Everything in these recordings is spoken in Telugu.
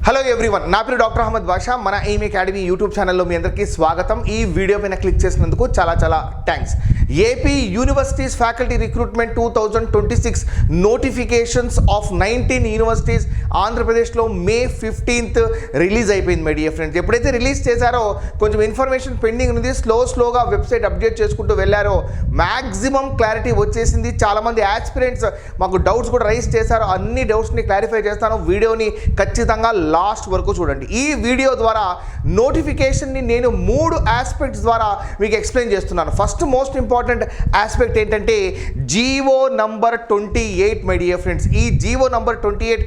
హలో ఎవ్రీవన్, నా పేరు డాక్టర్ అహ్మద్ బాషా. మన ఎయిమ్ అకాడమీ యూట్యూబ్ ఛానల్లో మీ అందరికీ స్వాగతం. ఈ వీడియో పైన క్లిక్ చేసినందుకు చాలా thanks. AP universities faculty recruitment 2026 notifications off 19 universities ఆంధ్రప్రదేశ్లో మే 15th రిలీజ్ అయిపోయింది మై డియర్ ఫ్రెండ్స్. ఎప్పుడైతే రిలీజ్ చేశారో కొంచెం ఇన్ఫర్మేషన్ పెండింగ్ ఉంది. స్లోగా వెబ్సైట్ అప్డేట్ చేసుకుంటూ వెళ్ళారో మ్యాక్సిమం క్లారిటీ వచ్చేసింది. చాలామంది యాస్పిరెంట్స్ మాకు డౌట్స్ కూడా రైజ్ చేశారు. అన్ని డౌట్స్ని క్లారిఫై చేస్తాను. వీడియోని ఖచ్చితంగా లాస్ట్ వరకు చూడండి. ఈ వీడియో ద్వారా నోటిఫికేషన్ని నేను 3 ఆస్పెక్ట్స్ ద్వారా మీకు ఎక్స్ప్లెయిన్ చేస్తున్నాను. ఫస్ట్ మోస్ట్ ఇంపార్టెంట్ ఆస్పెక్ట్ ఏంటంటే GO number 28 my dear friends. ఈ జీవో నంబర్ 28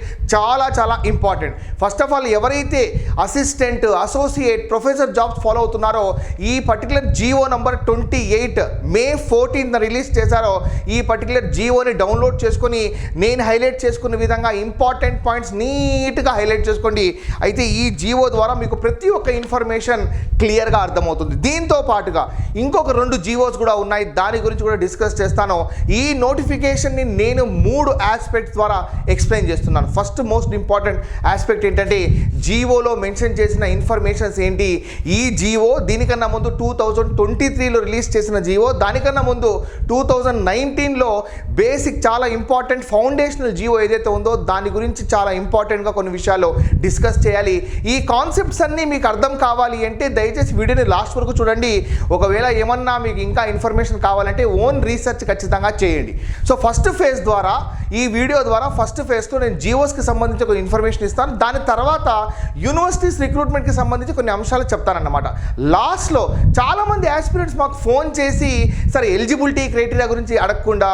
చాలా ఇంపార్టెంట్. ఫస్ట్ ఆఫ్ ఆల్ ఎవరైతే assistant, associate, professor jobs follow అవుతున్నారో ఈ పర్టికులర్ జీవో నంబర్ 28 మే 14th రిలీజ్ చేశారో ఈ పర్టికులర్ జీవోని డౌన్లోడ్ చేసుకొని నేను హైలైట్ చేసుకున్న విధంగా ఇంపార్టెంట్ పాయింట్స్ నీట్గా హైలైట్ చేసుకోండి. అయితే ఈ జీవో ద్వారా మీకు ప్రతి ఒక్క ఇన్ఫర్మేషన్ క్లియర్గా అర్థమవుతుంది. దీంతో పాటుగా ఇంకొక 2 జీవోస్ కూడా ఉన్నాయి, దాని గురించి కూడా డిస్కస్ చేస్తాను. ఈ నోటిఫికేషన్ని నేను 3 ఆస్పెక్ట్స్ ద్వారా ఎక్స్ప్లెయిన్ చేస్తున్నాను. ఫస్ట్ మోస్ట్ ఇంపార్టెంట్ ఆస్పెక్ట్ ఏంటంటే జీవోలో మెన్షన్ చేసిన ఇన్ఫర్మేషన్స్ ఏంటి. ఈ జీవో దీనికన్నా ముందు 2023లో రిలీజ్ చేసిన జీవో, దానికన్నా ముందు 2019లో బేసిక్ చాలా ఇంపార్టెంట్ ఫౌండేషనల్ జీవో ఏదైతే ఉందో దాని గురించి చాలా ఇంపార్టెంట్గా కొన్ని విషయాలు డిస్కస్ చేయాలి. ఈ కాన్సెప్ట్స్ అన్నీ మీకు అర్థం కావాలి అంటే దయచేసి వీడియోని లాస్ట్ వరకు చూడండి. ఒకవేళ ఏమన్నా మీకు ఇంకా ఇన్ఫర్మేషన్ కావాలంటే ఓన్ రీసెర్చ్ ఖచ్చితంగా చేయండి. సో ఫస్ట్ ఫేజ్ ద్వారా ఈ వీడియో ద్వారా ఫస్ట్ ఫేజ్లో నేను జీవోస్కి సంబంధించి కొన్ని ఇన్ఫర్మేషన్ ఇస్తాను. దాని తర్వాత యూనివర్సిటీస్ రిక్రూట్మెంట్కి సంబంధించి కొన్ని అంశాలు చెప్తానన్నమాట. లాస్ట్లో చాలామంది ఆస్పిరెంట్స్ మాకు ఫోన్ చేసి సరే ఎలిజిబిలిటీ క్రైటీరియా గురించి అడగకుండా,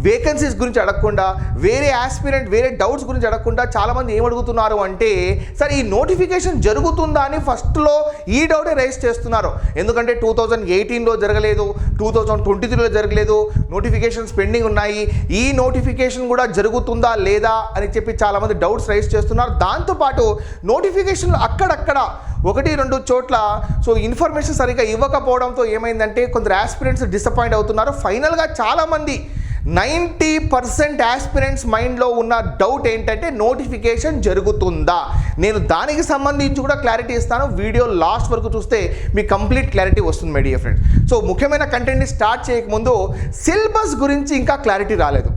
వేకెన్సీస్ గురించి అడగకుండా, వేరే ఆస్పిరెంట్ వేరే డౌట్స్ గురించి అడగకుండా చాలామంది ఏం అడుగుతున్నారు అంటే సరే ఈ నోటిఫికేషన్ జరుగుతుందా అని ఫస్ట్లో ఈ డౌటే రైజ్ చేస్తున్నారు. ఎందుకంటే 2018లో జరగలేదు, 2023లో జరగలేదు, నోటిఫికేషన్స్ పెండింగ్ ఉన్నాయి. ఈ నోటిఫికేషన్ కూడా జరుగుతుందా లేదా అని చెప్పి చాలామంది డౌట్స్ రైజ్ చేస్తున్నారు. దాంతోపాటు నోటిఫికేషన్లు అక్కడక్కడ 1-2 చోట్ల సో ఇన్ఫర్మేషన్ సరిగ్గా ఇవ్వకపోవడంతో ఏమైందంటే కొందరు ఆస్పిరెంట్స్ డిసప్పాయింట్ అవుతున్నారు. ఫైనల్గా చాలామంది 90% ఆస్పిరెంట్స్ మైండ్లో ఉన్న డౌట్ ఏంటంటే నోటిఫికేషన్ జరుగుతుందా. నేను దానికి సంబంధించి కూడా క్లారిటీ ఇస్తాను. వీడియో లాస్ట్ వరకు చూస్తే మీకు కంప్లీట్ క్లారిటీ వస్తుంది మై డియర్ ఫ్రెండ్స్. సో ముఖ్యమైన కంటెంట్ని స్టార్ట్ చేయకముందు సిలబస్ గురించి ఇంకా క్లారిటీ రాలేదు.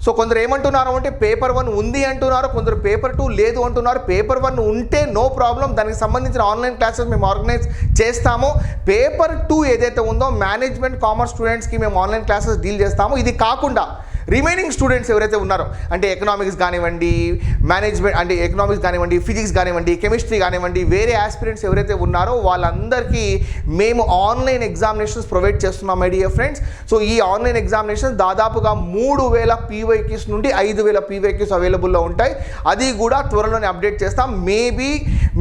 సో కొందరు ఏమంటున్నారు అంటే పేపర్ 1 ఉంది అంటున్నారు, కొందరు పేపర్ 2 లేదు అంటున్నారు. పేపర్ 1 ఉంటే నో ప్రాబ్లం, దానికి సంబంధించిన ఆన్లైన్ క్లాసెస్ మేము ఆర్గనైజ్ చేస్తాము. పేపర్ 2 ఏదైతే ఉందో మేనేజ్మెంట్ కామర్స్ స్టూడెంట్స్కి మేము ఆన్లైన్ క్లాసెస్ డీల్ చేస్తాము. ఇది కాకుండా రిమైనింగ్ స్టూడెంట్స్ ఎవరైతే ఉన్నారో అంటే ఎకనామిక్స్ కానివ్వండి, మేనేజ్మెంట్ అంటే ఎకనామిక్స్ కానివ్వండి, ఫిజిక్స్ కానివ్వండి, కెమిస్ట్రీ కానివ్వండి, వేరే ఆస్పిరెంట్స్ ఎవరైతే ఉన్నారో వాళ్ళందరికీ మేము ఆన్లైన్ ఎగ్జామినేషన్స్ ప్రొవైడ్ చేస్తున్నాం మై డియర్ ఫ్రెండ్స్. సో ఈ ఆన్లైన్ ఎగ్జామినేషన్స్ దాదాపుగా 3000 PYQs నుండి 5000 PYQs అవైలబుల్లో ఉంటాయి. అది కూడా త్వరలోనే అప్డేట్ చేస్తాం. మేబీ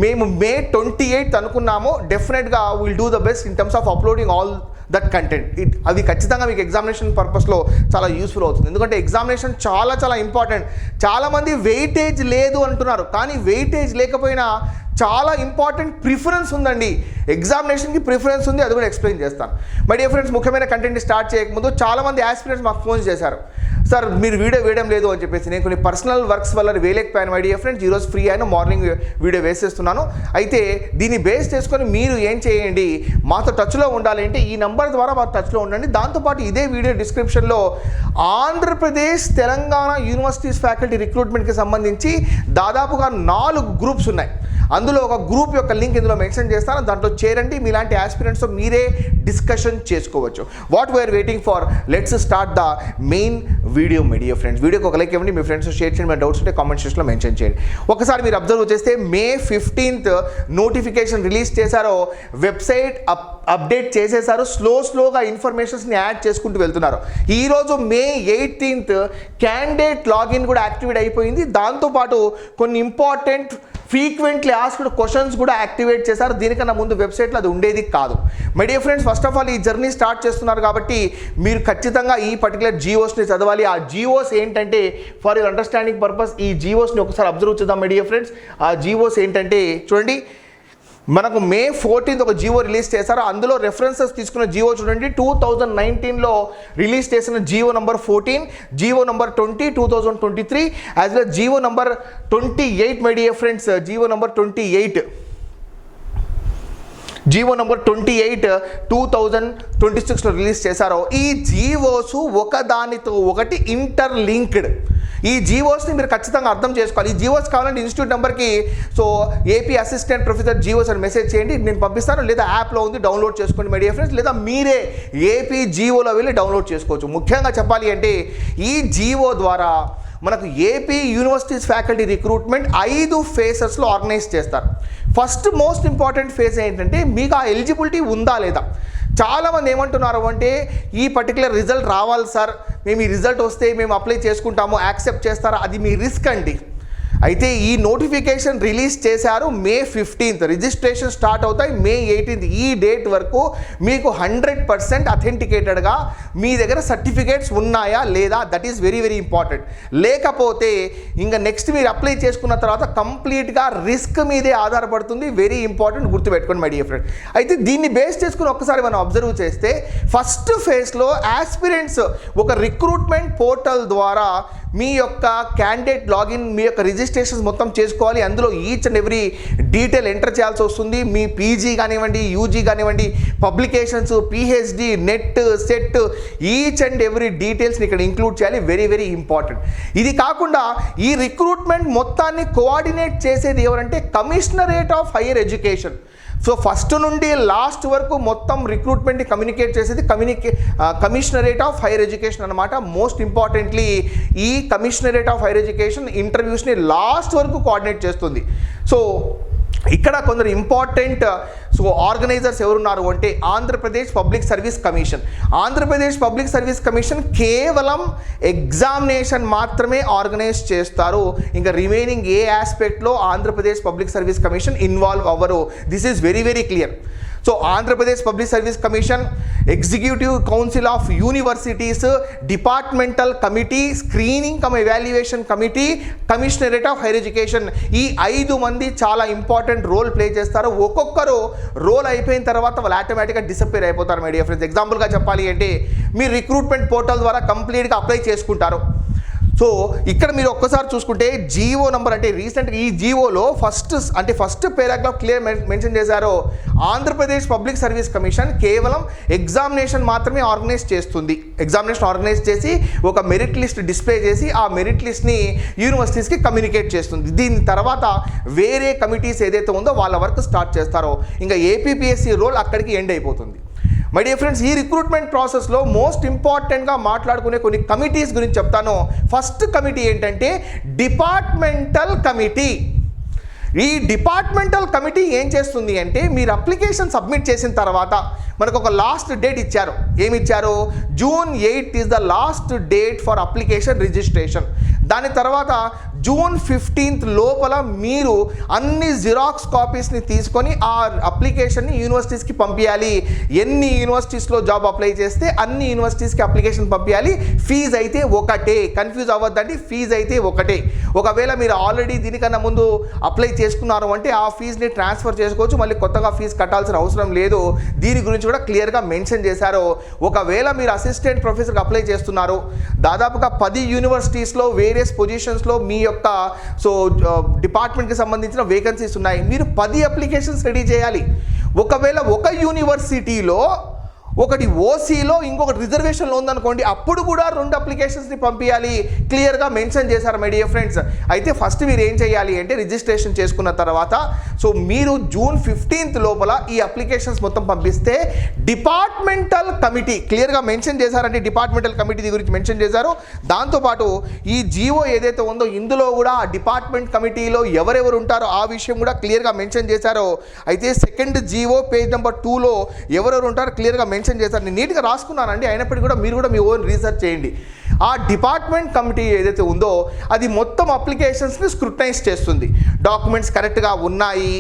మేము మే 28th అనుకున్నాము. డెఫినెట్గా will do the best in terms of uploading all that content. అది ఖచ్చితంగా మీకు ఎగ్జామినేషన్ పర్పస్లో చాలా యూస్ఫుల్ అవుతుంది. ఎందుకంటే ఎగ్జామినేషన్ చాలా ఇంపార్టెంట్. చాలామంది వెయిటేజ్ లేదు అంటున్నారు, కానీ వెయిటేజ్ లేకపోయినా చాలా ఇంపార్టెంట్ ప్రిఫరెన్స్ ఉందండి. ఎగ్జామినేషన్కి ప్రిఫరెన్స్ ఉంది, అది కూడా ఎక్స్ప్లెయిన్ చేస్తాను. మై డియర్ ఫ్రెండ్స్, ముఖ్యమైన కంటెంట్ని స్టార్ట్ చేయకముందు చాలామంది ఆస్పిరెంట్స్ మాకు ఫోన్ చేశారు, సార్ మీరు వీడియో వేయడం లేదు అని చెప్పేసి. నేను కొన్ని పర్సనల్ వర్క్స్ వల్ల వేయలేకపోయాను మై డియర్ ఫ్రెండ్స్. ఈరోజు ఫ్రీ అయిన మార్నింగ్ వీడియో వేసేస్తున్నాను. అయితే దీన్ని బేస్ చేసుకొని మీరు ఏం చేయండి, మాతో టచ్లో ఉండాలంటే ఈ నంబర్ ద్వారా మాతో టచ్లో ఉండండి. దాంతోపాటు ఇదే వీడియో డిస్క్రిప్షన్లో ఆంధ్రప్రదేశ్ తెలంగాణ యూనివర్సిటీస్ ఫ్యాకల్టీ రిక్రూట్మెంట్కి సంబంధించి దాదాపుగా 4 గ్రూప్స్ ఉన్నాయి. అందులో ఒక గ్రూప్ యొక్క లింక్ ఇందులో మెన్షన్ చేస్తాను, దాంట్లో చేరండి. మీలాంటి ఆస్పిరెంట్స్తో మీరే డిస్కషన్ చేసుకోవచ్చు. What we're waiting for, let's start the main video my dear friends. వీడియోకి ఒక లైక్ ఇవ్వండి, మీ ఫ్రెండ్స్ షేర్ చేయండి, మీ డౌట్స్ ఉంటే కామెంట్ సెక్షన్లో మెన్షన్ చేయండి. ఒకసారి మీరు అబ్జర్వ్ చేస్తే మే 15th నోటిఫికేషన్ రిలీజ్ చేశారో వెబ్సైట్ అప్డేట్ చేసేసారు. స్లోగా ఇన్ఫర్మేషన్స్ని యాడ్ చేసుకుంటూ వెళ్తున్నారు. ఈరోజు మే 18th క్యాండిడేట్ లాగిన్ కూడా యాక్టివేట్ అయిపోయింది. దాంతోపాటు కొన్ని ఇంపార్టెంట్ ఫ్రీక్వెంట్లీ ఆస్క్డ్ క్వశ్చన్స్ కూడా యాక్టివేట్ చేశారు. దీనికన్నా ముందు వెబ్సైట్లో అది ఉండేది కాదు. My dear friends, first of all ఈ జర్నీ స్టార్ట్ చేస్తున్నారు కాబట్టి మీరు ఖచ్చితంగా ఈ పర్టికులర్ జీవోస్ని చదవాలి. ఆ జీవోస్ ఏంటంటే ఫర్ యువర్ అండర్స్టాండింగ్ పర్పస్ ఈ జీవోస్ని ఒకసారి అబ్జర్వ్ చేద్దాం మై డియర్ ఫ్రెండ్స్. ఆ జీవోస్ ఏంటంటే చూడండి, మనకు మే 14th ఒక జియో రిలీజ్ చేశారు. అందులో రెఫరెన్సెస్ తీసుకున్న జియో చూడండి, 2019లో రిలీజ్ చేసిన GO number 14, GO number 20 2023, as well GO number 28. My dear friends, GO number 28 2026లో రిలీజ్ చేశారో ఈ జియోస్ ఒకదానితో ఒకటి ఇంటర్లింక్డ్. ఈ జియోస్ని మీరు ఖచ్చితంగా అర్థం చేసుకోవాలి. ఈ జియోస్ కావాలంటే ఇన్స్టిట్యూట్ నెంబర్కి ఏపీ అసిస్టెంట్ ప్రొఫెసర్ జియోస్ అని మెసేజ్ చేయండి, నేను పంపిస్తాను. లేదా యాప్లో ఉంది, డౌన్లోడ్ చేసుకోండి మై డియర్ ఫ్రెండ్స్. లేదా మీరే ఏపీ జియోలో వెళ్ళి డౌన్లోడ్ చేసుకోవచ్చు. ముఖ్యంగా చెప్పాలి అంటే ఈ జియో ద్వారా మనకు ఏపీ యూనివర్సిటీస్ ఫ్యాకల్టీ రిక్రూట్మెంట్ 5 ఫేసెస్లో ఆర్గనైజ్ చేస్తారు. ఫస్ట్ మోస్ట్ ఇంపార్టెంట్ ఫేజ్ ఏంటంటే మీకు ఆ ఎలిజిబిలిటీ ఉందా లేదా. చాలామంది ఏమంటున్నారు అంటే ఈ పర్టికులర్ రిజల్ట్ రావాలి సార్, మేము ఈ రిజల్ట్ వస్తే మేము అప్లై చేసుకుంటాము, యాక్సెప్ట్ చేస్తారా, అది మీ రిస్క్ అండి. అయితే ఈ నోటిఫికేషన్ రిలీజ్ చేశారు మే 15th, రిజిస్ట్రేషన్ స్టార్ట్ అవుతాయి మే 18th. ఈ డేట్ వరకు మీకు 100% అథెంటికేటెడ్గా మీ దగ్గర సర్టిఫికేట్స్ ఉన్నాయా లేదా, that is very very important. లేకపోతే ఇంకా నెక్స్ట్ మీరు అప్లై చేసుకున్న తర్వాత కంప్లీట్గా రిస్క్ మీదే ఆధారపడుతుంది. వెరీ ఇంపార్టెంట్, గుర్తుపెట్టుకోండి మై డియర్ ఫ్రెండ్. అయితే దీన్ని బేస్ చేసుకుని ఒక్కసారి మనం అబ్జర్వ్ చేస్తే ఫస్ట్ ఫేజ్లో ఆస్పిరెంట్స్ ఒక రిక్రూట్మెంట్ పోర్టల్ ద్వారా మీ యొక్క క్యాండిడేట్ లాగిన్, మీ యొక్క రిజిస్ట్రేషన్స్ మొత్తం చేసుకోవాలి. అందులో each and every detail enter చేయాల్సి వస్తుంది. మీ పీజీ కానివ్వండి, యూజీ కానివ్వండి, publications, PhD, NET, SET, each and every డీటెయిల్స్ని ఇక్కడ ఇంక్లూడ్ చేయాలి. Very very important. ఇది కాకుండా ఈ రిక్రూట్మెంట్ మొత్తాన్ని కోఆర్డినేట్ చేసేది ఎవరంటే commissionerate of higher education. So first నుండి లాస్ట్ వరకు మొత్తం రిక్రూట్మెంట్ని కమ్యూనికేట్ చేసేది కమిషనరేట్ ఆఫ్ హైయర్ ఎడ్యుకేషన్ అనమాట. మోస్ట్ ఇంపార్టెంట్లీ ఈ కమిషనరేట్ ఆఫ్ హైయర్ ఎడ్యుకేషన్ ఇంటర్వ్యూస్ని లాస్ట్ వరకు కోఆర్డినేట్ చేస్తుంది. సో ఇక్కడ కొందరు ఇంపార్టెంట్ ఆర్గనైజర్స్ ఎవరున్నారు అంటే Andhra Pradesh public service commission. Andhra Pradesh public service commission కేవలం ఎగ్జామినేషన్ మాత్రమే ఆర్గనైజ్ చేస్తారు. ఇంకా రిమైనింగ్ ఏ ఆస్పెక్ట్లో Andhra Pradesh public service commission involve అవ్వరు. This is very very clear. So Andhra Pradesh public service commission, executive council of universities, departmental committee, screening cum evaluation committee, commissionerate of higher education, ఈ 5 మంది చాలా ఇంపార్టెంట్ రోల్ ప్లే చేస్తారు. ఒక్కొక్కరు రోల్ అయిపోయిన తర్వాత వాళ్ళు ఆటోమేటిక్గా డిసప్పేర్ అయిపోతారు మై డియర్ ఫ్రెండ్స్. ఎగ్జాంపుల్గా చెప్పాలి అంటే మీరు రిక్రూట్మెంట్ పోర్టల్ ద్వారా కంప్లీట్గా అప్లై చేసుకుంటారు. సో ఇక్కడ మీరు ఒక్కసారి చూసుకుంటే జియో నంబర్ అంటే రీసెంట్గా ఈ జియోలో ఫస్ట్ పేరాగ్రాఫ్ క్లియర్ మెన్షన్ చేశారు. ఆంధ్రప్రదేశ్ పబ్లిక్ సర్వీస్ కమిషన్ కేవలం ఎగ్జామినేషన్ మాత్రమే ఆర్గనైజ్ చేస్తుంది. ఎగ్జామినేషన్ ఆర్గనైజ్ చేసి ఒక మెరిట్ లిస్ట్ డిస్ప్లే చేసి ఆ మెరిట్ లిస్ట్ని యూనివర్సిటీస్కి కమ్యూనికేట్ చేస్తుంది. దీని తర్వాత వేరే కమిటీస్ ఏదైతే ఉందో వాళ్ళ వర్క్ స్టార్ట్ చేస్తారో ఇంకా ఏపీపీఎస్సీ రోల్ అక్కడికి ఎండ్ అయిపోతుంది. మై డియర్ ఫ్రెండ్స్, ఈ రిక్రూట్మెంట్ ప్రాసెస్లో మోస్ట్ ఇంపార్టెంట్గా మాట్లాడుకునే కొన్ని కమిటీస్ గురించి చెప్తాను. ఫస్ట్ కమిటీ ఏంటంటే డిపార్ట్మెంటల్ కమిటీ. ఈ డిపార్ట్మెంటల్ కమిటీ ఏం చేస్తుంది అంటే మీరు అప్లికేషన్ సబ్మిట్ చేసిన తర్వాత మనకు ఒక లాస్ట్ డేట్ ఇచ్చారు. ఏమిచ్చారు? June 8 is the last date for application registration. దాని తర్వాత June 15 లోపల మీరు అన్ని జిరాక్స్ కాపీస్ని తీసుకొని ఆ అప్లికేషన్ని యూనివర్సిటీస్కి పంపించాలి. ఎన్ని యూనివర్సిటీస్లో జాబ్ అప్లై చేస్తే అన్ని యూనివర్సిటీస్కి అప్లికేషన్ పంపించాలి. ఫీజు అయితే ఒకటే, కన్ఫ్యూజ్ అవ్వద్దండి, ఫీజు అయితే ఒకటే. ఒకవేళ మీరు ఆల్రెడీ దీనికన్నా ముందు అప్లై చేసుకున్నారు అంటే ఆ ఫీజుని ట్రాన్స్ఫర్ చేసుకోవచ్చు, మళ్ళీ కొత్తగా ఫీజు కట్టాల్సిన అవసరం లేదు. దీని గురించి కూడా క్లియర్గా మెన్షన్ చేశారు. ఒకవేళ మీరు అసిస్టెంట్ ప్రొఫెసర్కి అప్లై చేస్తున్నారు, దాదాపుగా 10 యూనివర్సిటీస్లో వేరియస్ పొజిషన్స్లో మీ యొక్క డిపార్ట్మెంట్కి సంబంధించిన వేకెన్సీస్ ఉన్నాయి. మీరు 10 అప్లికేషన్స్ రెడీ చేయాలి. ఒకవేళ ఒక యూనివర్సిటీలో ఒకటి ఓసీలో ఇంకొకటి రిజర్వేషన్లో ఉందనుకోండి, అప్పుడు కూడా 2 అప్లికేషన్స్ని పంపించాలి. క్లియర్గా మెన్షన్ చేశారు మై డియర్ ఫ్రెండ్స్. అయితే ఫస్ట్ మీరు ఏం చేయాలి అంటే రిజిస్ట్రేషన్ చేసుకున్న తర్వాత మీరు June 15 లోపల ఈ అప్లికేషన్స్ మొత్తం పంపిస్తే డిపార్ట్మెంటల్ కమిటీ క్లియర్గా మెన్షన్ చేశారంటే డిపార్ట్మెంటల్ కమిటీ గురించి మెన్షన్ చేశారు. దాంతోపాటు ఈ జియో ఏదైతే ఉందో ఇందులో కూడా ఆ డిపార్ట్మెంట్ కమిటీలో ఎవరెవరు ఉంటారో ఆ విషయం కూడా క్లియర్గా మెన్షన్ చేశారు. అయితే సెకండ్ జియో పేజ్ నెంబర్ 2లో ఎవరెవరు ఉంటారో క్లియర్గా మెన్షన్ చేశారు. నేను నీట్గా రాసుకున్నానండి, అయినప్పటికీ కూడా మీరు కూడా మీ ఓన్ రీసెర్చ్ చేయండి. ఆ డిపార్ట్మెంట్ కమిటీ ఏదైతే ఉందో అది మొత్తం అప్లికేషన్స్ని స్క్రూటనైజ్ చేస్తుంది. డాక్యుమెంట్స్ కరెక్ట్గా ఉన్నాయి,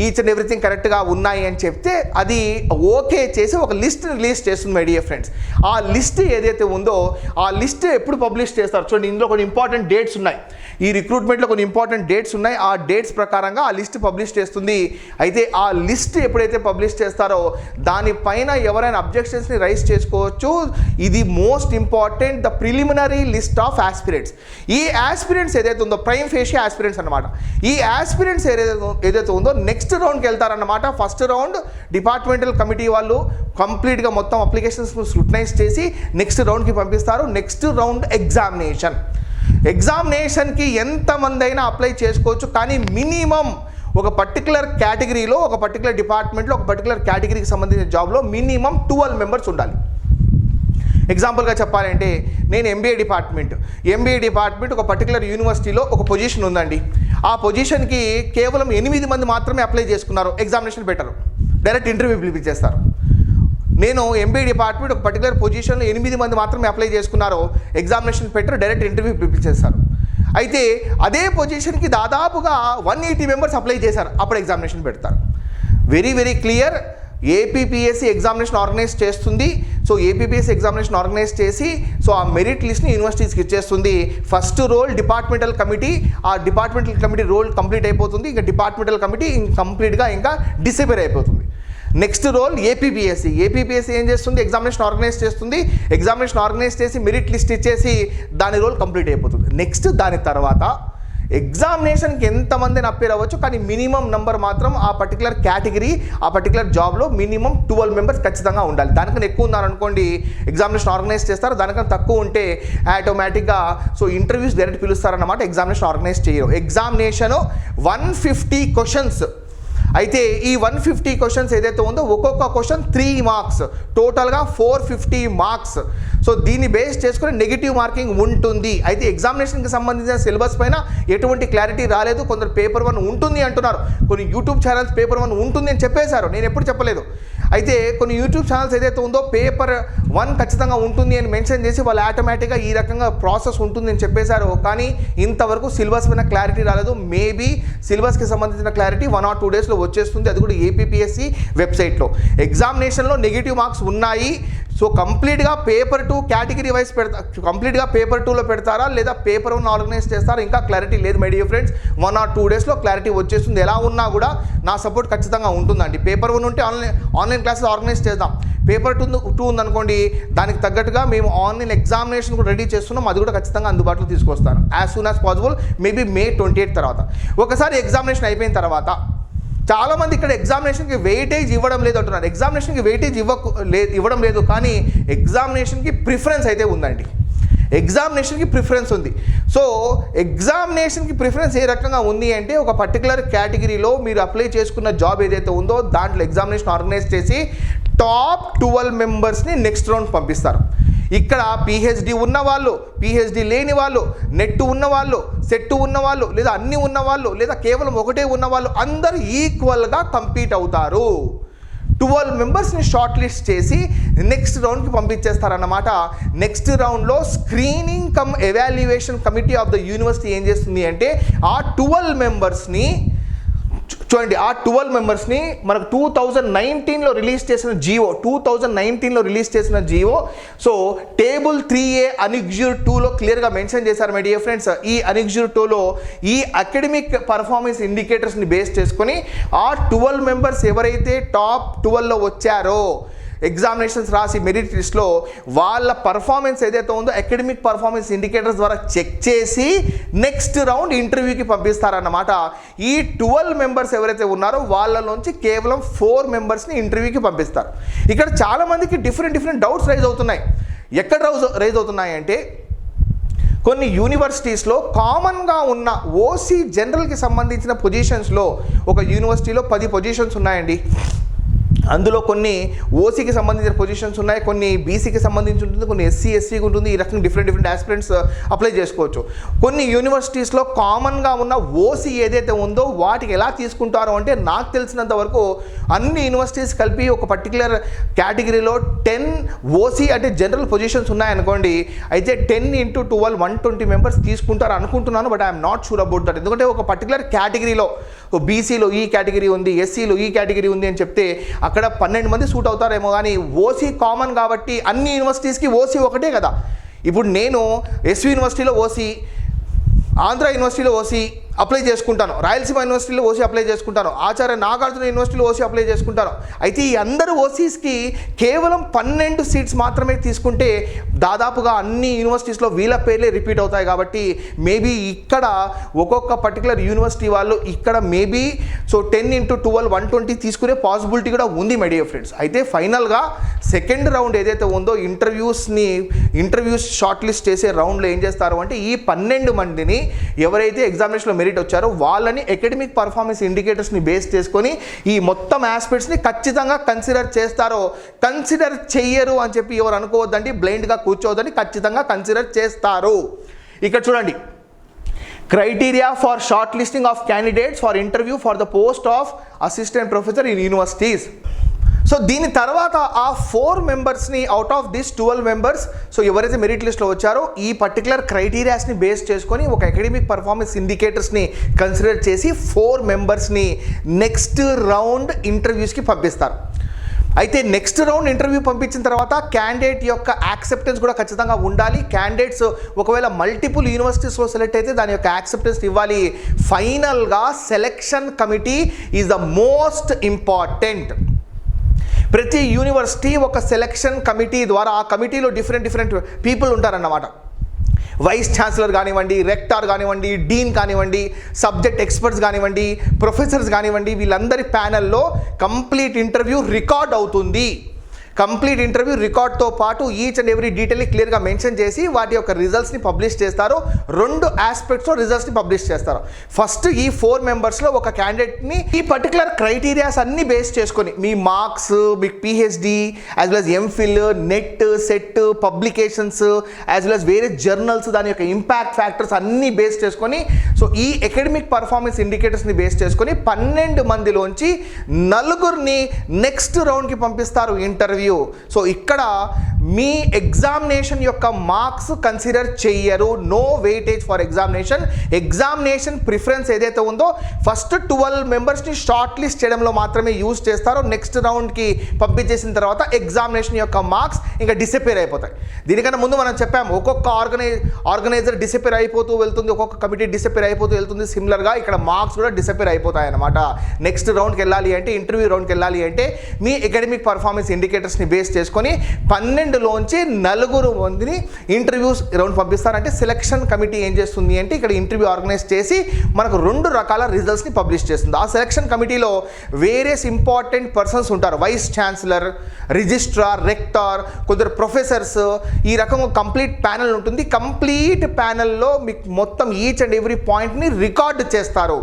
ఈచ్ అండ్ ఎవ్రీథింగ్ కరెక్ట్గా ఉన్నాయి అని చెప్తే అది ఓకే చేసి ఒక లిస్ట్ రిలీజ్ చేస్తుంది మై డియర్ ఫ్రెండ్స్. ఆ లిస్ట్ ఏదైతే ఉందో ఆ లిస్ట్ ఎప్పుడు పబ్లిష్ చేస్తారు చూడండి, ఇందులో కొన్ని ఇంపార్టెంట్ డేట్స్ ఉన్నాయి, ఈ రిక్రూట్మెంట్లో కొన్ని ఇంపార్టెంట్ డేట్స్ ఉన్నాయి. ఆ డేట్స్ ప్రకారంగా ఆ లిస్ట్ పబ్లిష్ చేస్తుంది. అయితే ఆ లిస్ట్ ఎప్పుడైతే పబ్లిష్ చేస్తారో దానిపైన ఎవరైనా అబ్జెక్షన్స్ని రైజ్ చేసుకోవచ్చు. ఇది most important, the preliminary list of aspirants. ఈ ఆస్పిరెంట్స్ ఏదైతే ఉందో ప్రైమ్ ఫేషియా ఆస్పిరెంట్స్ అనమాట. ఈ ఆస్పిరెంట్స్ ఏదైతే ఉందో నెక్స్ట్ రౌండ్కి వెళ్తారన్నమాట. ఫస్ట్ రౌండ్ డిపార్ట్మెంటల్ కమిటీ వాళ్ళు కంప్లీట్గా మొత్తం అప్లికేషన్స్ స్క్రూటనైజ్ చేసి నెక్స్ట్ రౌండ్కి పంపిస్తారు. నెక్స్ట్ రౌండ్ ఎగ్జామినేషన్కి ఎంతమంది అయినా అప్లై చేసుకోవచ్చు, కానీ మినిమం ఒక పర్టికులర్ కేటగిరీలో, ఒక పర్టికులర్ డిపార్ట్మెంట్లో, ఒక పర్టికులర్ కేటగిరీకి సంబంధించిన జాబ్లో మినిమం 12 మెంబర్స్ ఉండాలి. ఎగ్జాంపుల్గా చెప్పాలంటే నేను ఎంబీఏ డిపార్ట్మెంట్ ఒక పర్టికులర్ యూనివర్సిటీలో ఒక పొజిషన్ ఉందండి. ఆ పొజిషన్కి కేవలం 8 మంది మాత్రమే అప్లై చేసుకున్నారు. ఎగ్జామినేషన్ పెట్టరు, డైరెక్ట్ ఇంటర్వ్యూ పిలిపించేస్తారు. నేను ఎంబీఏ డిపార్ట్మెంట్ ఒక పర్టికులర్ పొజిషన్లో 8 మంది మాత్రమే అప్లై చేసుకున్నారు, ఎగ్జామినేషన్ పెట్టరు, డైరెక్ట్ ఇంటర్వ్యూ పిలిపించేస్తారు. అయితే అదే పొజిషన్కి దాదాపుగా 180 మెంబర్స్ అప్లై చేశారు, అప్పుడు ఎగ్జామినేషన్ పెడతారు. Very very clear. APPSC examination organise చేస్తుంది. సో ఏపీపీఎస్సీ ఎగ్జామినేషన్ ఆర్గనైజ్ చేసి సో ఆ మెరిట్ లిస్ట్ని యూనివర్సిటీస్కి ఇచ్చేస్తుంది. ఫస్ట్ రోల్ డిపార్ట్మెంటల్ కమిటీ, ఆ డిపార్ట్మెంటల్ కమిటీ రోల్ కంప్లీట్ అయిపోతుంది. ఇంకా డిపార్ట్మెంటల్ కమిటీ కంప్లీట్గా ఇంకా డిసపియర్ అయిపోతుంది. నెక్స్ట్ రోల్ ఏపీపీఎస్సీ ఏం చేస్తుంది, ఎగ్జామినేషన్ ఆర్గనైజ్ చేస్తుంది. ఎగ్జామినేషన్ ఆర్గనైజ్ చేసి మెరిట్ లిస్ట్ ఇచ్చేసి దాని రోల్ కంప్లీట్ అయిపోతుంది. నెక్స్ట్ దాని తర్వాత ఎగ్జామినేషన్కి ఎంతమందిని అప్పేర్ అవ్వచ్చు, కానీ మినిమం నెంబర్ మాత్రం ఆ పర్టికులర్ కేటగిరీ, ఆ పర్టికులర్ జాబ్లో మినిమం 12 మెంబర్స్ ఖచ్చితంగా ఉండాలి. దానికన్నా ఎక్కువ ఉన్నారనుకోండి ఎగ్జామినేషన్ ఆర్గనైజ్ చేస్తారు, దానికన్నా తక్కువ ఉంటే ఆటోమేటిక్గా సో ఇంటర్వ్యూస్ డైరెక్ట్ పిలుస్తారన్నమాట. ఎగ్జామినేషన్ ఆర్గనైజ్ చేయరు. Examination 150 questions. అయితే ఈ 150 క్వశ్చన్స్ ఏదైతే ఉందో ఒక్కొక్క క్వశ్చన్ 3 మార్క్స్, టోటల్గా 450 మార్క్స్. సో దీన్ని బేస్ చేసుకుని నెగిటివ్ మార్కింగ్ ఉంటుంది. అయితే ఎగ్జామినేషన్కి సంబంధించిన సిలబస్ పైన ఎటువంటి క్లారిటీ రాలేదు. కొందరు పేపర్ 1 ఉంటుంది అంటున్నారు, కొన్ని యూట్యూబ్ ఛానల్స్ పేపర్ 1 ఉంటుంది అని చెప్పేశారు, నేను ఎప్పుడు చెప్పలేదు. అయితే కొన్ని యూట్యూబ్ ఛానల్స్ ఏదైతే ఉందో పేపర్ 1 ఖచ్చితంగా ఉంటుంది అని మెన్షన్ చేసి వాళ్ళు ఆటోమేటిక్గా ఈ రకంగా ప్రాసెస్ ఉంటుంది అని చెప్పేశారు. కానీ ఇంతవరకు సిలబస్ పైన క్లారిటీ రాలేదు. మేబీ సిలబస్కి సంబంధించిన క్లారిటీ 1 or 2 డేస్లో వచ్చేస్తుంది, అది కూడా ఏపీపీఎస్సీ వెబ్సైట్లో. ఎగ్జామినేషన్లో నెగిటివ్ మార్క్స్ ఉన్నాయి. సో కంప్లీట్గా పేపర్ 2 కేటగిరీ వైజ్ కంప్లీట్గా పేపర్ 2లో పెడతారా లేదా పేపర్ 1 ఆర్గనైజ్ చేస్తారా ఇంకా క్లారిటీ లేదు మై డియర్ ఫ్రెండ్స్. 1 or 2 డేస్లో క్లారిటీ వచ్చేస్తుంది. ఎలా ఉన్నా కూడా నా సపోర్ట్ ఖచ్చితంగా ఉంటుందండి. పేపర్ 1 ఉంటే ఆన్లైన్ క్లాసెస్ ఆర్గనైజ్ చేద్దాం. పేపర్ 2 ఉందనుకోండి, దానికి తగ్గట్టుగా మేము ఆన్లైన్ ఎగ్జామినేషన్ కూడా రెడీ చేస్తున్నాం, అది కూడా ఖచ్చితంగా అందుబాటులో తీసుకొస్తాను as soon as possible, maybe May 28 తర్వాత. ఒకసారి ఎగ్జామినేషన్ అయిపోయిన తర్వాత చాలామంది ఇక్కడ ఎగ్జామినేషన్కి వెయిటేజ్ ఇవ్వడం లేదు అంటున్నారు. ఎగ్జామినేషన్కి వెయిటేజ్ ఇవ్వడం లేదు, కానీ ఎగ్జామినేషన్కి ప్రిఫరెన్స్ అయితే ఉందండి. ఎగ్జామినేషన్కి ప్రిఫరెన్స్ ఉంది. సో ఎగ్జామినేషన్కి ప్రిఫరెన్స్ ఏ రకంగా ఉంది అంటే ఒక పర్టికులర్ కేటగిరీలో మీరు అప్లై చేసుకున్న జాబ్ ఏదైతే ఉందో దాంట్లో ఎగ్జామినేషన్ ఆర్గనైజ్ చేసి టాప్ 12 మెంబర్స్ని నెక్స్ట్ రౌండ్ పంపిస్తారు. ఇక్కడ పిహెచ్డి ఉన్నవాళ్ళు, పిహెచ్డి లేని వాళ్ళు, నెట్ ఉన్నవాళ్ళు, సెట్ ఉన్నవాళ్ళు, లేదా అన్నీ ఉన్నవాళ్ళు, లేదా కేవలం ఒకటే ఉన్నవాళ్ళు అందరూ ఈక్వల్గా కంపీట్ అవుతారు. 12 మెంబర్స్ని షార్ట్ లిస్ట్ చేసి నెక్స్ట్ రౌండ్కి పంపించేస్తారన్నమాట. నెక్స్ట్ రౌండ్లో screening cum evaluation committee of the university ఏం చేస్తుంది అంటే ఆ 12 మెంబర్స్ని చూడండి, ఆ 12 మెంబర్స్ని మనకు 2019లో రిలీజ్ చేసిన జియో సో టేబుల్ 3A అనెక్స్యూర్ 2లో క్లియర్గా మెన్షన్ చేశారు మై డియర్ ఫ్రెండ్స్. ఈ అనెక్స్యూర్ 2లో ఈ అకాడమిక్ పర్ఫార్మెన్స్ ఇండికేటర్స్ని బేస్ చేసుకొని ఆ 12 మెంబర్స్ ఎవరైతే టాప్ 12లో వచ్చారో ఎగ్జామినేషన్స్ రాసి మెరిట్ లిస్ట్లో వాళ్ళ పర్ఫార్మెన్స్ ఏదైతే ఉందో అకాడమిక్ పర్ఫార్మెన్స్ ఇండికేటర్స్ ద్వారా చెక్ చేసి నెక్స్ట్ రౌండ్ ఇంటర్వ్యూకి పంపిస్తారన్నమాట. ఈ 12 మెంబర్స్ ఎవరైతే ఉన్నారో వాళ్ళలోంచి కేవలం 4 మెంబర్స్ని ఇంటర్వ్యూకి పంపిస్తారు. ఇక్కడ చాలామందికి డిఫరెంట్ డౌట్స్ రైజ్ అవుతున్నాయి. ఎక్కడ రైజ్ అవుతున్నాయి అంటే కొన్ని యూనివర్సిటీస్లో కామన్గా ఉన్న ఓసీ జనరల్కి సంబంధించిన పొజిషన్స్లో ఒక యూనివర్సిటీలో 10 పొజిషన్స్ ఉన్నాయండి. అందులో కొన్ని ఓసీకి సంబంధించిన పొజిషన్స్ ఉన్నాయి, కొన్ని బీసీకి సంబంధించి ఉంటుంది, కొన్ని ఎస్సీకి ఉంటుంది. ఈ రకంగా డిఫరెంట్ ఆస్పిరెంట్స్ అప్లై చేసుకోవచ్చు. కొన్ని యూనివర్సిటీస్లో కామన్గా ఉన్న ఓసీ ఏదైతే ఉందో వాటికి ఎలా తీసుకుంటారో అంటే నాకు తెలిసినంత వరకు అన్ని యూనివర్సిటీస్ కలిపి ఒక పర్టికులర్ కేటగిరీలో 10 ఓసీ అంటే జనరల్ పొజిషన్స్ ఉన్నాయనుకోండి, అయితే 10 × 12 120 మెంబర్స్ తీసుకుంటారు అనుకుంటున్నాను. But I'm not sure about that. ఎందుకంటే ఒక పర్టికులర్ కేటగిరీలో బీసీలో ఈ కేటగిరీ ఉంది, ఎస్సీలో ఈ కేటగిరీ ఉంది అని చెప్తే అక్కడ 12 మంది సూట్ అవుతారేమో. కానీ ఓసీ కామన్ కాబట్టి అన్ని యూనివర్సిటీస్కి ఓసీ ఒకటే కదా. ఇప్పుడు నేను ఎస్వి యూనివర్సిటీలో ఓసీ, ఆంధ్ర యూనివర్సిటీలో ఓసీ అప్లై చేసుకుంటాను, రాయలసీమ యూనివర్సిటీలో ఓసీ అప్లై చేసుకుంటాను, ఆచార్య నాగార్జున యూనివర్సిటీలో ఓసీ అప్లై చేసుకుంటాను. అయితే ఈ అందరు ఓసీస్కి కేవలం 12 సీట్స్ మాత్రమే తీసుకుంటే దాదాపుగా అన్ని యూనివర్సిటీస్లో వీళ్ళ పేర్లే రిపీట్ అవుతాయి. కాబట్టి మేబీ ఇక్కడ ఒక్కొక్క పర్టికులర్ యూనివర్సిటీ వాళ్ళు ఇక్కడ మేబీ 10 × 12 120 తీసుకునే పాసిబిలిటీ కూడా ఉంది మై డియర్ ఫ్రెండ్స్. అయితే ఫైనల్గా సెకండ్ రౌండ్ ఏదైతే ఉందో ఇంటర్వ్యూస్ షార్ట్ లిస్ట్ చేసే రౌండ్లో ఏం చేస్తారు అంటే ఈ 12 మందిని ఎవరైతే ఎగ్జామినేషన్లో మెరిట్ వచ్చారో వాళ్ళని అకాడమిక్ పర్ఫార్మెన్స్ ఇండికేటర్స్ని బేస్ చేసుకొని ఈ మొత్తం ఆస్పెక్ట్స్ని ఖచ్చితంగా కన్సిడర్ చేస్తారో. కన్సిడర్ చెయ్యరు అని చెప్పి ఎవరు అనుకోవద్దండి, బ్లైండ్గా కూర్చోవద్దని, ఖచ్చితంగా కన్సిడర్ చేస్తారు. ఇక్కడ చూడండి, criteria for short listing of candidates for interview for the post of assistant professor in universities. So దీని తర్వాత ఆ 4 మెంబర్స్ని out of this 12 members, so ఎవరైతే మెరిట్ లిస్ట్లో వచ్చారో ఈ పర్టికులర్ క్రైటీరియాస్ని బేస్ చేసుకొని ఒక అకాడమిక్ పర్ఫార్మెన్స్ ఇండికేటర్స్ని కన్సిడర్ చేసి 4 మెంబర్స్ని నెక్స్ట్ రౌండ్ ఇంటర్వ్యూస్కి పంపిస్తారు. అయితే నెక్స్ట్ రౌండ్ ఇంటర్వ్యూ పంపించిన తర్వాత క్యాండిడేట్ యొక్క యాక్సెప్టెన్స్ కూడా ఖచ్చితంగా ఉండాలి. క్యాండిడేట్స్ ఒకవేళ మల్టిపుల్ యూనివర్సిటీస్లో సెలెక్ట్ అయితే దాని యొక్క యాక్సెప్టెన్స్ ఇవ్వాలి. ఫైనల్గా selection committee is the most important. ప్రతి యూనివర్సిటీ ఒక సెలెక్షన్ కమిటీ ద్వారా, ఆ కమిటీలో డిఫరెంట్ పీపుల్ ఉంటారన్నమాట. వైస్ ఛాన్సలర్ కానివ్వండి, రెక్టార్ కానివ్వండి, డీన్ కానివ్వండి, సబ్జెక్ట్ ఎక్స్పర్ట్స్ కానివ్వండి, ప్రొఫెసర్స్ కానివ్వండి, వీళ్ళందరి ప్యానెల్లో కంప్లీట్ ఇంటర్వ్యూ రికార్డ్ అవుతుంది. కంప్లీట్ ఇంటర్వ్యూ రికార్డ్తో పాటు ఈచ్ అండ్ ఎవ్రీ డీటెయిల్ని క్లియర్గా మెన్షన్ చేసి వాటి యొక్క రిజల్ట్స్ని పబ్లిష్ చేస్తారు. 2 ఆస్పెక్ట్స్లో రిజల్ట్స్ని పబ్లిష్ చేస్తారు. ఫస్ట్ ఈ 4 మెంబర్స్లో ఒక క్యాండిడేట్ని ఈ పర్టికులర్ క్రైటీరియాస్ అన్ని బేస్ చేసుకొని మీ మార్క్స్, మీ PhD, as well as MPhil, NET, SET, publications, as well as వేరే జర్నల్స్, దాని యొక్క ఇంపాక్ట్ ఫ్యాక్టర్స్ అన్నీ బేస్ చేసుకొని, సో ఈ అకాడమిక్ పర్ఫార్మెన్స్ ఇండికేటర్స్ని బేస్ చేసుకొని 12 మందిలోంచి 4 నెక్స్ట్ రౌండ్కి పంపిస్తారు ఇంటర్వ్యూ. సో ఇక్కడ మీ ఎగ్జామినేషన్ యొక్క మార్క్స్ కన్సిడర్ చెయ్యరు. No weightage for examination preference ఏదైతే ఉందో ఫస్ట్ 12 మెంబర్స్ని షార్ట్ లిస్ట్ చేయడంలో మాత్రమే యూజ్ చేస్తారో. నెక్స్ట్ రౌండ్కి పంపించేసిన తర్వాత ఎగ్జామినేషన్ యొక్క మార్క్స్ ఇంకా డిసపేర్ అయిపోతాయి. దీనికన్నా ముందు మనం చెప్పాము, ఒక్కొక్క ఆర్గనైజర్ డిసపేర్ అయిపోతూ వెళ్తుంది, ఒక్కొక్క కమిటీ డిసపేర్ అయిపోతూ వెళ్తుంది. సిమిలర్గా ఇక్కడ మార్క్స్ కూడా డిసపేర్ అయిపోతాయి అన్నమాట. నెక్స్ట్ రౌండ్కి వెళ్ళాలి అంటే, ఇంటర్వ్యూ రౌండ్కి వెళ్ళాలి అంటే మీ అకాడమిక్ పర్ఫార్మెన్స్ ఇండికేటర్స్ని బేస్ చేసుకొని 12లోంచి 4 మందిని ఇంటర్వ్యూస్ రౌండ్ పంపిస్తారంటే సెలక్షన్ కమిటీ ఏం చేస్తుంది అంటే ఇక్కడ ఇంటర్వ్యూ ఆర్గనైజ్ చేసి మనకు 2 రకాల రిజల్ట్స్ని పబ్లిష్ చేస్తుంది. ఆ సెలక్షన్ కమిటీలో వేరియస్ ఇంపార్టెంట్ పర్సన్స్ ఉంటారు. వైస్ ఛాన్సలర్, రిజిస్ట్రార్, రెక్టార్, కొందరు ప్రొఫెసర్స్, ఈ రకంగా కంప్లీట్ ప్యానెల్ ఉంటుంది. కంప్లీట్ ప్యానెల్లో మీకు మొత్తం ఈచ్ అండ్ ఎవ్రీ పాయింట్ని రికార్డ్ చేస్తారు.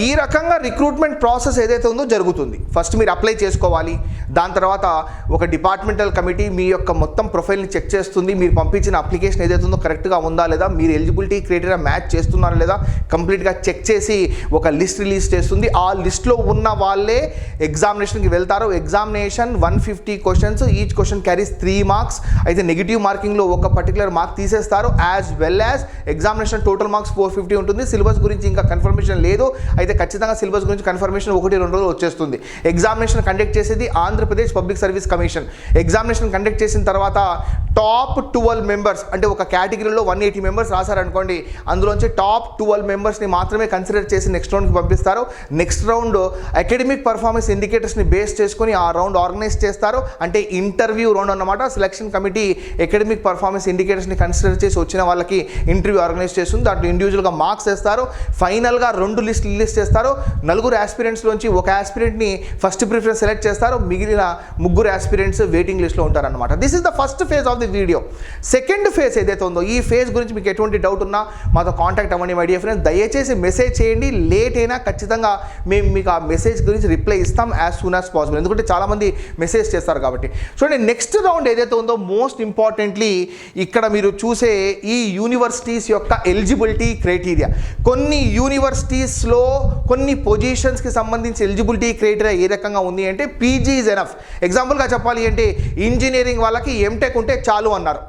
ఈ రకంగా రిక్రూట్మెంట్ ప్రాసెస్ ఏదైతే ఉందో జరుగుతుంది. ఫస్ట్ మీరు అప్లై చేసుకోవాలి. దాని తర్వాత ఒక డిపార్ట్మెంటల్ కమిటీ మీ యొక్క మొత్తం ప్రొఫైల్ని చెక్ చేస్తుంది. మీరు పంపించిన అప్లికేషన్ ఏదైతే ఉందో కరెక్ట్గా ఉందా లేదా, మీరు ఎలిజిబిలిటీ క్రైటీరియా మ్యాచ్ చేస్తున్నారా లేదా కంప్లీట్గా చెక్ చేసి ఒక లిస్ట్ రిలీజ్ చేస్తుంది. ఆ లిస్ట్లో ఉన్న వాళ్ళే ఎగ్జామినేషన్కి వెళ్తారు. Examination 150 questions, each question carries 3 marks. అయితే నెగిటివ్ మార్కింగ్లో ఒక పర్టికులర్ మార్క్ తీసేస్తారు. As well as examination total marks 450 ఉంటుంది. సిలబస్ గురించి ఇంకా కన్ఫర్మేషన్ లేదు. అయితే ఖచ్చితంగా సిలబస్ గురించి కన్ఫర్మేషన్ 1-2 రోజులు వచ్చేస్తుంది. ఎగ్జామినేషన్ కండక్ట్ చేసేది Andhra Pradesh public service commission. Examination conduct చేసిన తర్వాత టాప్ 12 మెంబర్స్ అంటే ఒక కేటగిరీలో 180 మెంబర్స్ రాశారనుకోండి, అందులోంచి టాప్ 12 మెంబర్స్ని మాత్రమే కన్సిడర్ చేసి నెక్స్ట్ రౌండ్కి పంపిస్తారు. నెక్స్ట్ రౌండ్ అకాడమిక్ పర్ఫార్మెన్స్ ఇండికేటర్స్ని బేస్ చేసుకొని ఆ రౌండ్ ఆర్గనైజ్ చేస్తారు. అంటే ఇంటర్వ్యూ రౌండ్ అన్నమాట. సెలక్షన్ కమిటీ అకాడమిక్ పర్ఫార్మెన్స్ ఇండికేటర్స్ని కన్సిడర్ చేసి వచ్చిన వాళ్ళకి ఇంటర్వ్యూ ఆర్గనైజ్ చేస్తుంది. దాంట్లో ఇండివిజువల్గా మార్క్స్ వేస్తారు. ఫైనల్గా 2 లిస్ట్ రిలీజ్ చేస్తారు. 4 ఆస్పిరెంట్స్లోంచి ఒక ఆస్పిరెంట్ని ఫస్ట్ ప్రిఫరెన్స్ సెలెక్ట్ చేస్తారు. మిగిలిన 3 ఆస్పిరెంట్స్ వెయిటింగ్ లిస్ట్లో ఉంటారన్నమాట. This is the first phase of the video. Second phase ఏదైతే ఉందో ఈ ఫేజ్ గురించి మీకు ఎటువంటి డౌట్ ఉన్నా మాతో కాంటాక్ట్ అవ్వండి మై డియర్ ఫ్రెండ్స్. దయచేసి మెసేజ్ చేయండి, లేట్ అయినా ఖచ్చితంగా మేము మీకు ఆ మెసేజ్ గురించి రిప్లై ఇస్తాం యాజ్ సూన్ యాజ్ పాసిబుల్, ఎందుకంటే చాలామంది మెసేజ్ చేస్తారు కాబట్టి. చూడండి, నెక్స్ట్ రౌండ్ ఏదైతే ఉందో మోస్ట్ ఇంపార్టెంట్లీ ఇక్కడ మీరు చూసే ఈ యూనివర్సిటీస్ యొక్క ఎలిజిబిలిటీ క్రైటీరియా. కొన్ని యూనివర్సిటీస్లో కొన్ని పొజిషన్స్కి సంబంధించి ఎలిజిబిలిటీ క్రైటీరియా ఏ రకంగా ఉంది అంటే పీజీ ఈజ్ ఎనఫ్. ఎగ్జాంపుల్గా చెప్పాలి అంటే ఇంజనీరింగ్ వాళ్ళకి ఎంటెక్ ఉంటే చాలు అన్నారు.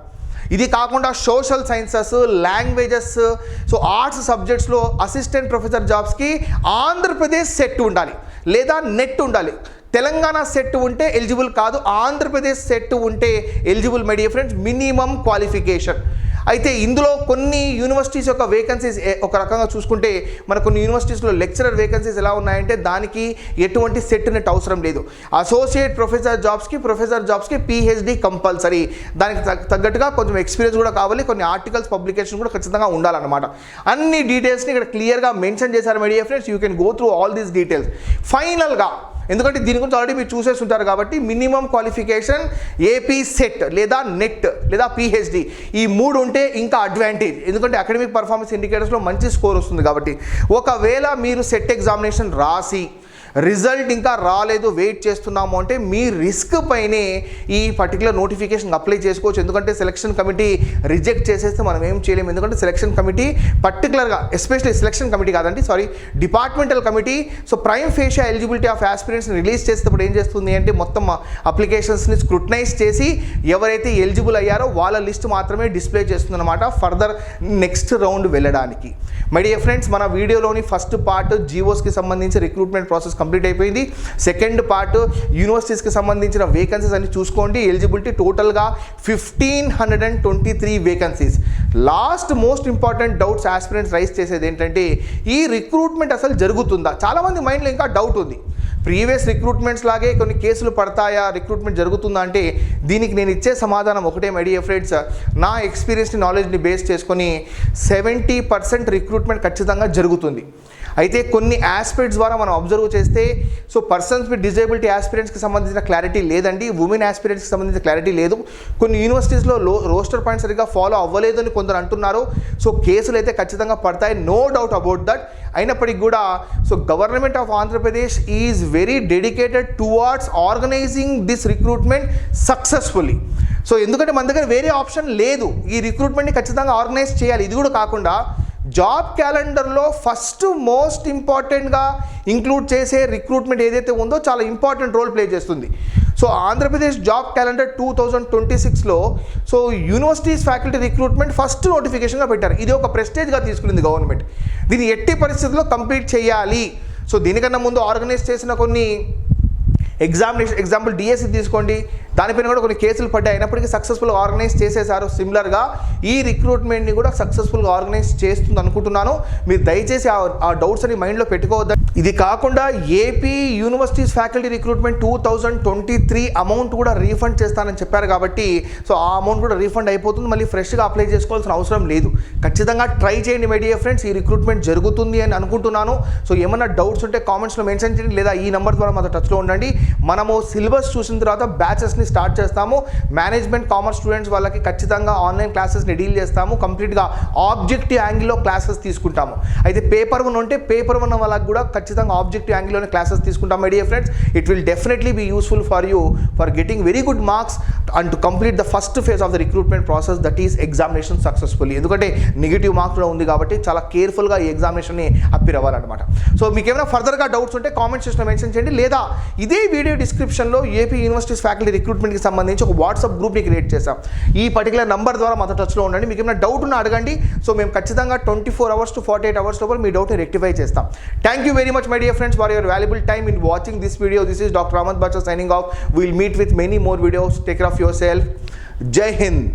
ఇది కాకుండా social sciences, languages, so arts సబ్జెక్ట్స్లో అసిస్టెంట్ ప్రొఫెసర్ జాబ్స్కి ఆంధ్రప్రదేశ్ సెట్ ఉండాలి లేదా నెట్ ఉండాలి. తెలంగాణ సెట్ ఉంటే ఎలిజిబుల్ కాదు, ఆంధ్రప్రదేశ్ సెట్ ఉంటే eligible my dear friends, minimum qualification. అయితే ఇందులో కొన్ని యూనివర్సిటీస్ యొక్క వేకెన్సీస్ ఒక రకంగా చూసుకుంటే మన కొన్ని యూనివర్సిటీస్లో లెక్చరర్ వేకెన్సీస్ ఎలా ఉన్నాయంటే దానికి ఎటువంటి సెట్ నెట్ అవసరం లేదు. అసోసియేట్ ప్రొఫెసర్ జాబ్స్కి పిహెచ్డి కంపల్సరీ. దానికి తగ్గట్టుగా కొంచెం ఎక్స్పీరియన్స్ కూడా కావాలి, కొన్ని ఆర్టికల్స్ పబ్లికేషన్ కూడా ఖచ్చితంగా ఉండాలన్నమాట. అన్ని డీటెయిల్స్ని ఇక్కడ క్లియర్గా మెన్షన్ చేశారు my dear friends. You can go through all these details. ఫైనల్గా, ఎందుకంటే దీని గురించి ఆల్రెడీ మీరు చూసేసి ఉంటారు కాబట్టి, మినిమం క్వాలిఫికేషన్ ఏపీ సెట్ లేదా నెట్ లేదా పిహెచ్డి ఈ మూడు ఉంటే ఇంకా అడ్వాంటేజ్, ఎందుకంటే అకాడమిక్ పర్ఫార్మెన్స్ ఇండికేటర్స్లో మంచి స్కోర్ వస్తుంది కాబట్టి. ఒకవేళ మీరు సెట్ ఎగ్జామినేషన్ రాసి రిజల్ట్ ఇంకా రాలేదు, వెయిట్ చేస్తున్నాము అంటే మీ రిస్క్ పైనే ఈ పర్టికులర్ నోటిఫికేషన్ అప్లై చేసుకోవచ్చు. ఎందుకంటే సెలక్షన్ కమిటీ రిజెక్ట్ చేసేస్తే మనం ఏం చేయలేము. ఎందుకంటే సెలక్షన్ కమిటీ పర్టికులర్గా, ఎస్పెషల్లీ సెలక్షన్ కమిటీ కాదండి, departmental committee so prima facie eligibility of ఆస్పిరెంట్స్ని రిలీజ్ చేసేటప్పుడు ఏం చేస్తుంది అంటే మొత్తం అప్లికేషన్స్ని స్క్రూటనైజ్ చేసి ఎవరైతే ఎలిజిబుల్ అయ్యారో వాళ్ళ లిస్ట్ మాత్రమే డిస్ప్లే చేస్తుంది అనమాట ఫర్దర్ నెక్స్ట్ రౌండ్ వెళ్ళడానికి. మై డియర్ ఫ్రెండ్స్, మన వీడియోలోని ఫస్ట్ పార్ట్ జీవోస్కి సంబంధించి రిక్రూట్మెంట్ ప్రాసెస్ కంప్లీట్ అయిపోయింది. సెకండ్ పార్ట్ యూనివర్సిటీస్కి సంబంధించిన వేకెన్సీస్ అన్ని చూసుకోండి. ఎలిజిబిలిటీ టోటల్గా 1523 vacancies. Last most important doubts aspirants raise చేసేది ఏంటంటే ఈ రిక్రూట్మెంట్ అసలు జరుగుతుందా? చాలామంది మైండ్లో ఇంకా డౌట్ ఉంది. ప్రీవియస్ రిక్రూట్మెంట్స్ లాగే కొన్ని కేసులు పడతాయా, రిక్రూట్మెంట్ జరుగుతుందా అంటే దీనికి నేను ఇచ్చే సమాధానం ఒకటే మై డియర్ ఫ్రెండ్స్. నా ఎక్స్పీరియన్స్ని, నాలెడ్జ్ని బేస్ చేసుకొని 70% రిక్రూట్మెంట్ ఖచ్చితంగా జరుగుతుంది. అయితే కొన్ని ఆస్పిరెంట్స్ ద్వారా మనం అబ్జర్వ్ చేస్తే సో పర్సన్స్ విత్ డిజేబిలిటీ ఆస్పిరెంట్స్కి సంబంధించిన క్లారిటీ లేదండి, ఉమెన్ ఆస్పిరెంట్స్కి సంబంధించిన క్లారిటీ లేదు. కొన్ని యూనివర్సిటీస్లో రోస్టర్ పాయింట్ సరిగ్గా ఫాలో అవ్వలేదు అని కొందరు అంటున్నారు. సో కేసులు అయితే ఖచ్చితంగా పడతాయి, నో డౌట్ అబౌట్ దట్. అయినప్పటికీ కూడా so government of Andhra Pradesh is very dedicated towards organizing this recruitment successfully. So ఎందుకంటే మన దగ్గర వేరే ఆప్షన్ లేదు, ఈ రిక్రూట్మెంట్ని ఖచ్చితంగా ఆర్గనైజ్ చేయాలి. ఇది కూడా కాకుండా జాబ్ క్యాలెండర్లో ఫస్ట్ మోస్ట్ ఇంపార్టెంట్గా ఇంక్లూడ్ చేసే రిక్రూట్మెంట్ ఏదైతే ఉందో చాలా ఇంపార్టెంట్ రోల్ ప్లే చేస్తుంది. సో ఆంధ్రప్రదేశ్ జాబ్ క్యాలెండర్ 2026లో so universities faculty recruitment first నోటిఫికేషన్గా పెట్టారు. ఇది ఒక ప్రెస్టేజ్గా తీసుకునింది గవర్నమెంట్. దీన్ని ఎట్టి పరిస్థితుల్లో కంప్లీట్ చేయాలి. సో దీనికన్నా ముందు ఆర్గనైజ్ చేసిన కొన్ని ఎగ్జాంపుల్ డిఎస్సి తీసుకోండి, దానిపైన కూడా కొన్ని కేసులు పడ్డాయి, అయినప్పటికీ సక్సెస్ఫుల్గా ఆర్గనైజ్ చేసేసారు. సిమిలర్గా ఈ రిక్రూట్మెంట్ని కూడా సక్సెస్ఫుల్గా ఆర్గనైజ్ చేస్తుంది అనుకుంటున్నాను. మీరు దయచేసి ఆ డౌట్స్ అని మైండ్లో పెట్టుకోవద్దు. ఇది కాకుండా AP universities faculty recruitment 2023 amount కూడా రీఫండ్ చేస్తానని చెప్పారు కాబట్టి సో ఆ అమౌంట్ కూడా రీఫండ్ అయిపోతుంది, మళ్ళీ ఫ్రెష్గా అప్లై చేసుకోవాల్సిన అవసరం లేదు. ఖచ్చితంగా ట్రై చేయండి మై డియర్ ఫ్రెండ్స్, ఈ రిక్రూట్మెంట్ జరుగుతుంది అని అనుకుంటున్నాను. సో ఏమన్నా డౌట్స్ ఉంటే కామెంట్స్లో మెన్షన్ చేయండి లేదా ఈ నెంబర్ ద్వారా మాతో టచ్లో ఉండండి. మనము సిలబస్ చూసిన తర్వాత బ్యాచెస్ని స్టార్ట్ చేస్తాము. మేనేజ్మెంట్ కామర్స్ స్టూడెంట్స్ వాళ్ళకి ఖచ్చితంగా ఆన్లైన్ క్లాసెస్ని డీల్ చేస్తాము. కంప్లీట్గా ఆబ్జెక్టివ్ యాంగిల్లో క్లాసెస్ తీసుకుంటాము. అయితే పేపర్ 1 ఉంటే పేపర్ 1 వాళ్ళకి కూడా ఖచ్చితంగా ఆబ్జెక్టివ్ యాంగిల్లోనే క్లాసెస్ తీసుకుంటాం my dear friends. It will definitely be useful for you for getting very good marks and to complete the first phase of the recruitment process, that is examination successfully. ఎందుకంటే నెగిటివ్ మార్క్స్ కూడా ఉంది కాబట్టి చాలా కేర్ఫుల్గా ఈ ఎగ్జామినేషన్ని అప్పీర్ అవ్వాలన్నమాట. సో మీకు ఏమైనా ఫర్దర్గా డౌట్స్ ఉంటే కామెంట్ సెక్షన్లో మెన్షన్ చేయండి లేదా ఇదే వీడియో డిస్క్రిప్షన్లో ఏపీ యూనివర్సిటీస్ ఫ్యాకల్టీ రిక్రూట్మెంట్కి సంబంధించి ఒక వాట్సాప్ గ్రూప్ని క్రియేట్ చేశాం. ఈ పర్టికులర్ నంబర్ ద్వారా మాతో టచ్లో ఉండండి. మీకు ఏమైనా డౌట్ ఉన్నా అడగండి. సో మేము ఖచ్చితంగా 24 hours to 48 hours లోపల మీ డౌట్ని రెక్టిఫై చేస్తాం. Thank you very much my dear friends for your valuable time in watching this video. This is doctor Ahmed Basha signing off. We will meet with many more videos. Take care of yourself. Jai Hind.